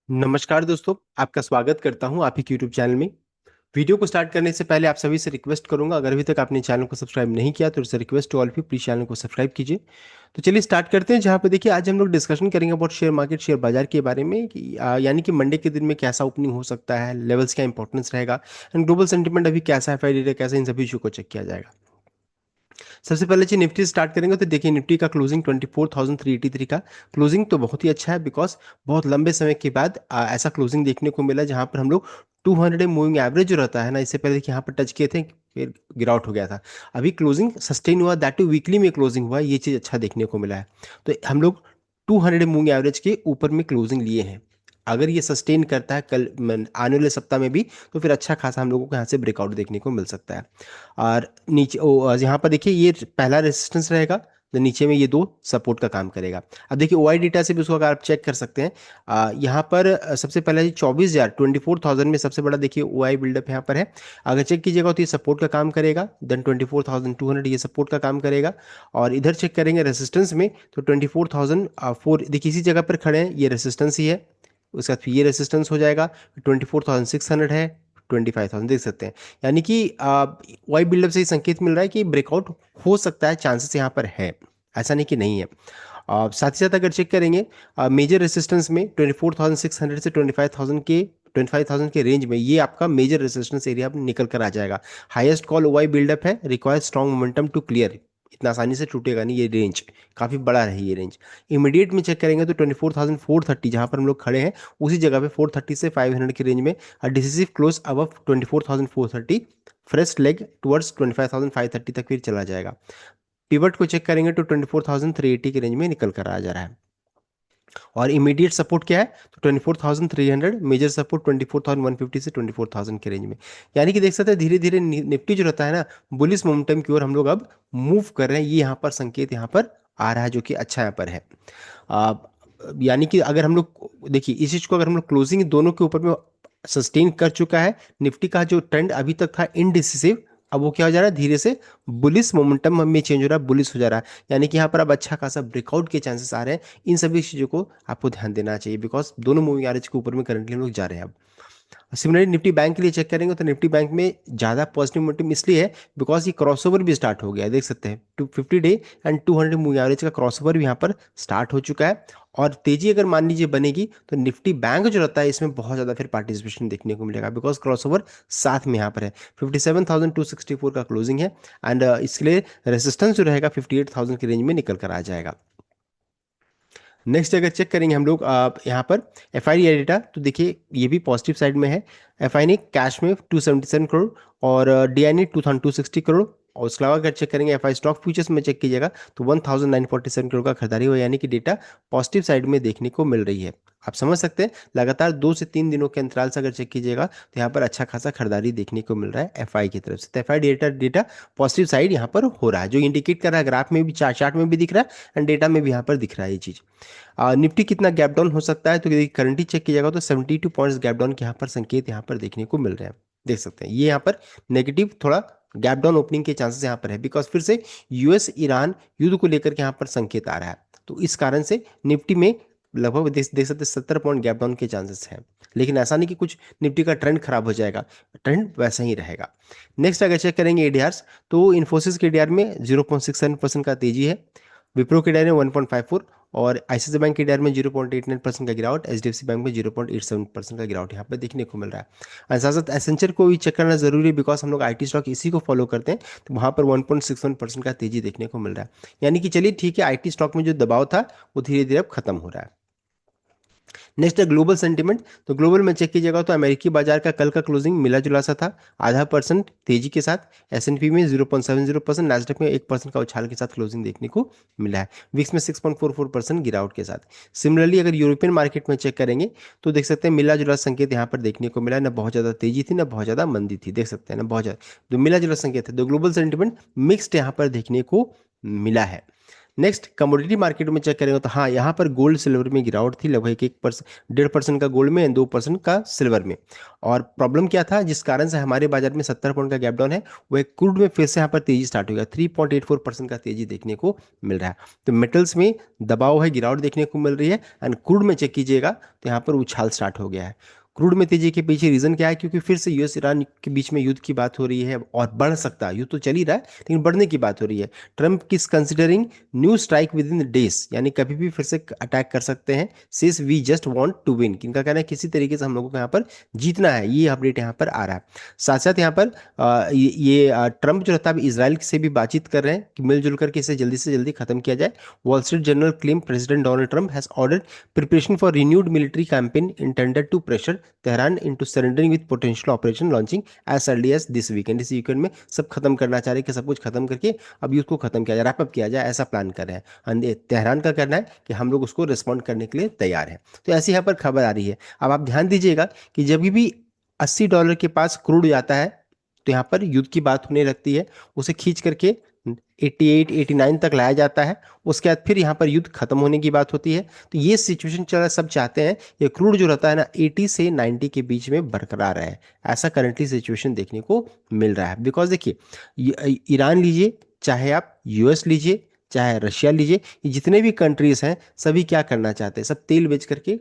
नमस्कार दोस्तों, आपका स्वागत करता हूं आप ही के यूट्यूब चैनल में। वीडियो को स्टार्ट करने से पहले आप सभी से रिक्वेस्ट करूंगा, अगर अभी तक आपने चैनल को सब्सक्राइब नहीं किया तो it's request to all of you, please channel को सब्सक्राइब कीजिए। तो चलिए स्टार्ट करते हैं। जहां पे देखिए आज हम लोग डिस्कशन करेंगे अबाउट शेयर मार्केट, शेयर बाजार के बारे में कि यानी कि मंडे के दिन में कैसा ओपनिंग हो सकता है, लेवल्स क्या इंपॉर्टेंस रहेगा एंड ग्लोबल सेंटीमेंट अभी कैसा है, फाइड कैसा, इन सभी इशू को चेक किया जाएगा। सबसे पहले जी निफ्टी स्टार्ट करेंगे तो देखिए निफ्टी का क्लोजिंग 24,383 का क्लोजिंग तो बहुत ही अच्छा है, बिकॉज बहुत लंबे समय के बाद ऐसा क्लोजिंग देखने को मिला जहां पर हम लोग 200 मूविंग एवरेज जो रहता है ना, इससे पहले देखिए यहाँ पर टच किए थे, फिर गिरावट हो गया था। अभी क्लोजिंग सस्टेन हुआ, दैट टू वीकली में क्लोजिंग हुआ, ये चीज़ अच्छा देखने को मिला है। तो हम लोग 200 मूविंग एवरेज के ऊपर में क्लोजिंग लिए हैं। अगर ये सस्टेन करता है कल आने वाले सप्ताह में भी, तो फिर अच्छा खासा हम लोगों को यहाँ से ब्रेकआउट देखने को मिल सकता है। और नीचे यहाँ पर देखिए ये पहला रेजिस्टेंस रहेगा, तो नीचे में ये दो सपोर्ट का काम करेगा। अब देखिए ओआई डेटा से भी उसको अगर आप चेक कर सकते हैं, यहाँ पर सबसे पहले जी 24,000 24,000 में सबसे बड़ा देखिए ओआई बिल्डअप यहाँ पर है। अगर चेक कीजिएगा तो ये सपोर्ट का काम करेगा, देन 24,200 ये सपोर्ट का काम करेगा। और इधर चेक करेंगे रेसिस्टेंस में तो 24,004 देखिए इसी जगह पर खड़े हैं, ये रेसिस्टेंस ही है। उसके बाद फिर ये रेसिस्टेंस हो जाएगा, 24,600 है, 25,000 देख सकते हैं। यानी कि वाई बिल्डअप से ही संकेत मिल रहा है कि ब्रेकआउट हो सकता है, चांसेस यहाँ पर है, ऐसा नहीं कि नहीं है। साथ ही साथ अगर चेक करेंगे मेजर रेसिस्टेंस में 24,600 से 25,000 के रेंज में ये आपका मेजर रेसिस्टेंस एरिया निकल कर आ जाएगा। हाईएस्ट कॉल वाई बिल्डअप है, require strong momentum to clear, इतना आसानी से टूटेगा नहीं, ये रेंज काफ़ी बड़ा है ये रेंज। इमीडिएट में चेक करेंगे तो 24,430 जहाँ पर हम लोग खड़े हैं उसी जगह पे 430 से 500 की रेंज में decisive close above 24,430, fresh leg towards 25,530 तक फिर चला जाएगा। पिवट को चेक करेंगे तो 24,380 की रेंज में निकल कर आ जा रहा है। और इमीडिएट सपोर्ट क्या है तो 24,300, मेजर सपोर्ट 24,150 से 24,000 के रेंज में। यानी कि देख सकते हैं धीरे धीरे निफ्टी जो रहता है ना, बुलिश मोमेंटम की ओर हम लोग अब मूव कर रहे हैं, ये यहाँ पर संकेत यहाँ पर आ रहा है जो कि अच्छा यहाँ पर है। आ, यानी कि अगर हम लोग देखिए इस चीज को अगर हम लोग क्लोजिंग दोनों के ऊपर में सस्टेन कर चुका है, निफ्टी का जो ट्रेंड अभी तक था इनडिसिसिव, अब वो क्या हो जा रहा है धीरे से बुलिस मोमेंटम में चेंज हो रहा है, बुलिस हो जा रहा है। यानी कि यहाँ पर अब अच्छा खासा ब्रेकआउट के चांसेस आ रहे हैं। इन सभी चीज़ों को आपको ध्यान देना चाहिए, बिकॉज दोनों मूविंग एवरेज के ऊपर में करंटली हम लोग जा रहे हैं अब। सिमिलरली निफ्टी बैंक के लिए चेक करेंगे तो निफ्टी बैंक में ज़्यादा पॉजिटिव मोमेंटम इसलिए है बिकॉज ये क्रॉसओवर भी स्टार्ट हो गया है, देख सकते हैं 250 डे एंड 200 मूविंग एवरेज का क्रॉसओवर भी यहाँ पर स्टार्ट हो चुका है। और तेजी अगर मान लीजिए बनेगी तो निफ्टी बैंक जो रहता है इसमें बहुत ज़्यादा फिर पार्टिसिपेशन देखने को मिलेगा, बिकॉज क्रॉसओवर साथ में यहाँ पर है। 57,264 का क्लोजिंग है एंड इसके लिए रेसिस्टेंस जो रहेगा 58,000 की रेंज में निकल कर आ जाएगा। नेक्स्ट अगर चेक करेंगे हम लोग यहाँ पर एफ आई डेटा तो देखिए ये भी पॉजिटिव साइड में है। एफ आई ने कैश में 277 करोड़ और डी आई ने 2,260 करोड़। और उसके अलावा अगर चेक करेंगे एफ आई स्टॉक फ्यूचर्स में चेक कीजिएगा तो 1,947 करोड़ का खरीदारी हुआ, यानी कि डेटा पॉजिटिव साइड में देखने को मिल रही है। आप समझ सकते हैं लगातार 2 से 3 दिनों के अंतराल से अगर चेक कीजिएगा तो यहाँ पर अच्छा खासा खरीदारी देखने को मिल रहा है एफ आई की तरफ से। तो F I data data positive side यहाँ पर हो रहा है, जो इंडिकेट कर रहा है ग्राफ में भी, चार्ट में भी दिख रहा है एंड डेटा में भी यहाँ पर दिख रहा है ये चीज़। निफ्टी कितना गैप डाउन हो सकता है तो यदि करंटली चेक किया तो 72 पॉइंट्स गैप डाउन के यहाँ पर संकेत यहाँ पर देखने को मिल रहे हैं, देख सकते हैं। ये यहाँ पर नेगेटिव थोड़ा गैप डाउन ओपनिंग के चांसेस यहाँ पर है, बिकॉज फिर से यूएस ईरान युद्ध को लेकर के यहाँ पर संकेत आ रहा है। तो इस कारण से निफ्टी में लगभग देख सकते 70 पॉइंट गैप डाउन के चांसेस हैं। लेकिन ऐसा नहीं कि कुछ निफ्टी का ट्रेंड खराब हो जाएगा, ट्रेंड वैसा ही रहेगा। नेक्स्ट अगर चेक करेंगे एडीआर्स तो इन्फोसिस के एडीआर में 0.67% का तेजी है, विप्रो के एडीआर में 1.54 और आईसीआईसीआई बैंक के एडीआर में 0.89% का गिरावट, एचडीएफसी बैंक में 0.87% का गिरावट यहाँ पर देखने को मिल रहा है। और साथ साथ एसेंचर को भी चेक करना जरूरी है, बिकॉज हम लोग आईटी स्टॉक इसी को फॉलो करते हैं, तो वहाँ पर 1.61% का तेजी देखने को मिल रहा है। यानी कि चलिए ठीक है, आईटी स्टॉक में जो दबाव था वो धीरे धीरे अब खत्म हो रहा है। नेक्स्ट है ग्लोबल सेंटीमेंट, तो ग्लोबल में चेक कीजिएगा तो अमेरिकी बाजार का कल का क्लोजिंग मिला जुला सा था, ½ % तेजी के साथ। एस&पी में 0.70%, नैस्डैक में 1% का उछाल के साथ क्लोजिंग देखने को मिला है। विक्स में 6.44% गिरावट के साथ। सिमिलरली अगर यूरोपियन मार्केट में चेक करेंगे तो देख सकते हैं मिला जुला संकेत यहाँ पर देखने को मिला, ना बहुत ज़्यादा तेजी थी ना बहुत ज़्यादा मंदी थी, देख सकते हैं ना बहुत ज़्यादा, तो मिला जुला संकेत है। तो ग्लोबल सेंटीमेंट मिक्सड यहाँ पर देखने को मिला है। नेक्स्ट कमोडिटी मार्केट में चेक करेंगे तो हाँ, यहाँ पर गोल्ड सिल्वर में गिरावट थी, लगभग 1% 1.5% का गोल्ड में, 2% का सिल्वर में। और प्रॉब्लम क्या था जिस कारण से हमारे बाजार में 70 पॉइंट का गैप डाउन है, वो एक क्रूड में फिर से यहाँ पर तेजी स्टार्ट हो गया, 3.84% का तेजी देखने को मिल रहा है। तो मेटल्स में दबाव है, गिरावट देखने को मिल रही है। एंड क्रूड में चेक कीजिएगा तो यहाँ पर उछाल स्टार्ट हो गया है। क्रूड में तेजी के पीछे रीजन क्या है? क्योंकि फिर से यूएस ईरान के बीच में युद्ध की बात हो रही है, और बढ़ सकता है, युद्ध तो चल ही रहा है लेकिन बढ़ने की बात हो रही है। Trump is considering new strike within the days, यानी कभी भी फिर से अटैक कर सकते हैं। Says we just want to win, किनका कहना है किसी तरीके से हम लोगों को यहाँ पर जीतना है, ये अपडेट यहाँ पर आ रहा है। साथ साथ यहाँ पर ट्रंप जो रहता है इसराइल से भी बातचीत कर रहे हैं कि मिलजुल करके इसे जल्दी से जल्दी खत्म किया जाए। Wall Street Journal claim President Donald Trump has ordered preparation for renewed military campaign intended to pressure Tehran into surrendering with potential operation launching as early as this weekend. इस वीकेंड में सब खत्म करना चाह रहे हैं कि सब कुछ खत्म करके अब युद्ध को खत्म किया जाए, रैपअप किया जाए, ऐसा प्लान कर रहे हैं। तेहरान का कहना है कि हम लोग उसको रिस्पॉन्ड करने के लिए तैयार हैं। तो ऐसी यहाँ पर खबर आ रही है। अब आप ध्यान दीजिएगा कि जब भी $80 के पास क्रूड जाता है तो यहाँ पर युद्ध की बात होने लगती है, उसे खींच करके 88 89 तक लाया जाता है। उसके बाद फिर यहाँ पर युद्ध खत्म होने की बात होती है। तो ये सिचुएशन चल रहा है, सब चाहते हैं ये क्रूड जो रहता है ना 80 से 90 के बीच में बरकरार रहे। ऐसा करंटली सिचुएशन देखने को मिल रहा है। बिकॉज देखिए, ईरान लीजिए, चाहे आप यूएस लीजिए, चाहे रशिया लीजिए, ये जितने भी कंट्रीज हैं सभी क्या करना चाहते हैं, सब तेल बेच करके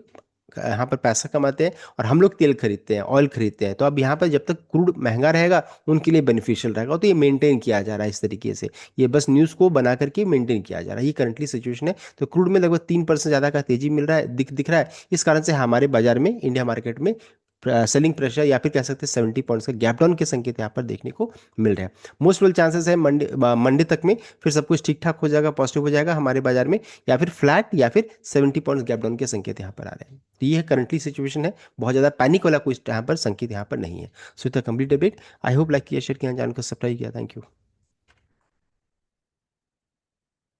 यहाँ पर पैसा कमाते हैं, और हम लोग तेल खरीदते हैं, ऑयल खरीदते हैं। तो अब यहाँ पर जब तक क्रूड महंगा रहेगा उनके लिए बेनिफिशियल रहेगा। तो ये मेंटेन किया जा रहा है इस तरीके से, ये बस न्यूज़ को बना करके मेंटेन किया जा रहा है। ये करंटली सिचुएशन है। तो क्रूड में लगभग 3% ज़्यादा का तेजी मिल रहा है, दिख रहा है। इस कारण से हमारे बाजार में, इंडिया मार्केट में सेलिंग प्रेशर या फिर कह सकते हैं 70 पॉइंट्स का गैप डाउन के संकेत यहाँ पर देखने को मिल रहे हैं। मोस्ट प्रोबेबल चांसेस है मंडे मंडे तक में फिर सब कुछ ठीक ठाक हो जाएगा, पॉजिटिव हो जाएगा हमारे बाजार में, या फिर फ्लैट या फिर 70 पॉइंट्स गैप डाउन के संकेत यहाँ पर आ रहे हैं। तो ये है करंटली सिचुएशन है, बहुत ज़्यादा पैनिक वाला कुछ यहाँ पर संकेत यहाँ पर नहीं है। So the complete update, I hope like किया, शेयर किया, चैनल को सब्सक्राइब किया। Thank you.